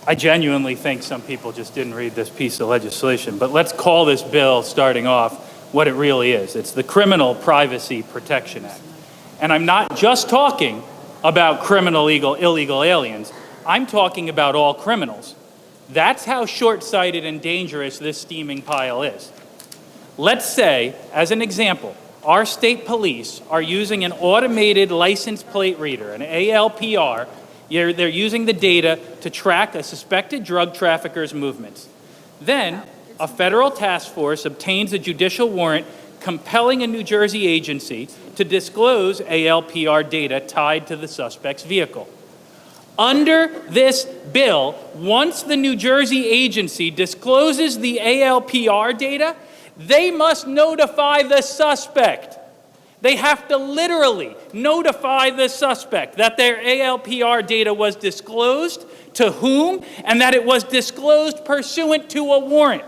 I genuinely think some people just didn't read this piece of legislation, but let's call this bill, starting off, what it really is. It's the Criminal Privacy Protection Act. And I'm not just talking about illegal aliens. I'm talking about all criminals. That's how short-sighted and dangerous this steaming pile is. Let's say, as an example, our state police are using an automated license plate reader, an ALPR. They're using the data to track a suspected drug trafficker's movements. Then, a federal task force obtains a judicial warrant compelling a New Jersey agency to disclose ALPR data tied to the suspect's vehicle. Under this bill, once the New Jersey agency discloses the ALPR data, they must notify the suspect. They have to literally notify the suspect that their ALPR data was disclosed, to whom, and that it was disclosed pursuant to a warrant.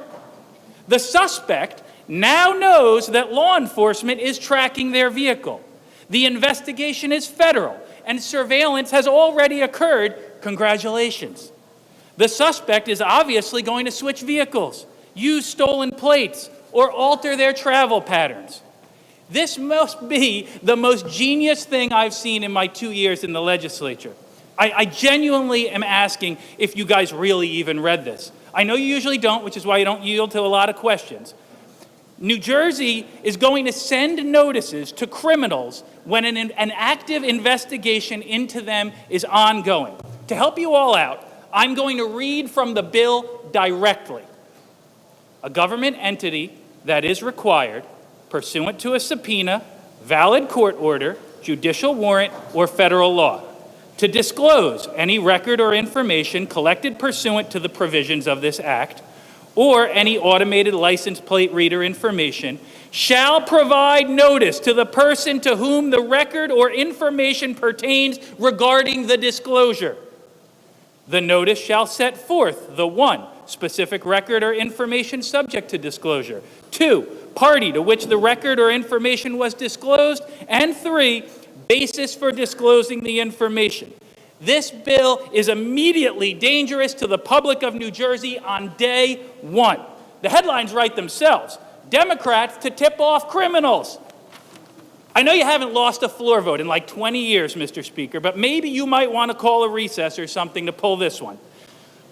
The suspect now knows that law enforcement is tracking their vehicle. The investigation is federal, and surveillance has already occurred. Congratulations. The suspect is obviously going to switch vehicles, use stolen plates, or alter their travel patterns. This must be the most genius thing I've seen in my 2 years in the legislature. I genuinely am asking if you guys really even read this. I know you usually don't, which is why you don't yield to a lot of questions. New Jersey is going to send notices to criminals when an active investigation into them is ongoing. To help you all out, I'm going to read from the bill directly. A government entity that is required, pursuant to a subpoena, valid court order, judicial warrant, or federal law, to disclose any record or information collected pursuant to the provisions of this act, or any automated license plate reader information, shall provide notice to the person to whom the record or information pertains regarding the disclosure. The notice shall set forth the 1, specific record or information subject to disclosure, 2, party to which the record or information was disclosed, and 3, basis for disclosing the information. This bill is immediately dangerous to the public of New Jersey on day 1. The headlines write themselves. Democrats to tip off criminals. I know you haven't lost a floor vote in like 20 years, Mr. Speaker, but maybe you might want to call a recess or something to pull this one.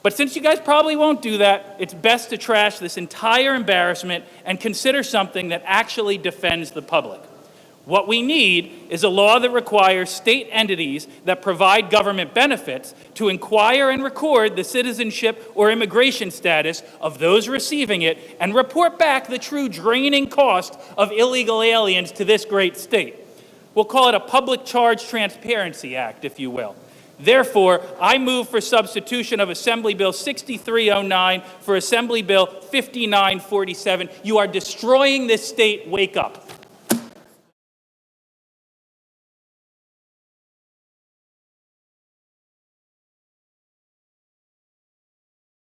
But since you guys probably won't do that, it's best to trash this entire embarrassment and consider something that actually defends the public. What we need is a law that requires state entities that provide government benefits to inquire and record the citizenship or immigration status of those receiving it and report back the true draining cost of illegal aliens to this great state. We'll call it a Public Charge Transparency Act, if you will. Therefore, I move for substitution of Assembly Bill 6309 for Assembly Bill 5947. You are destroying this state. Wake up.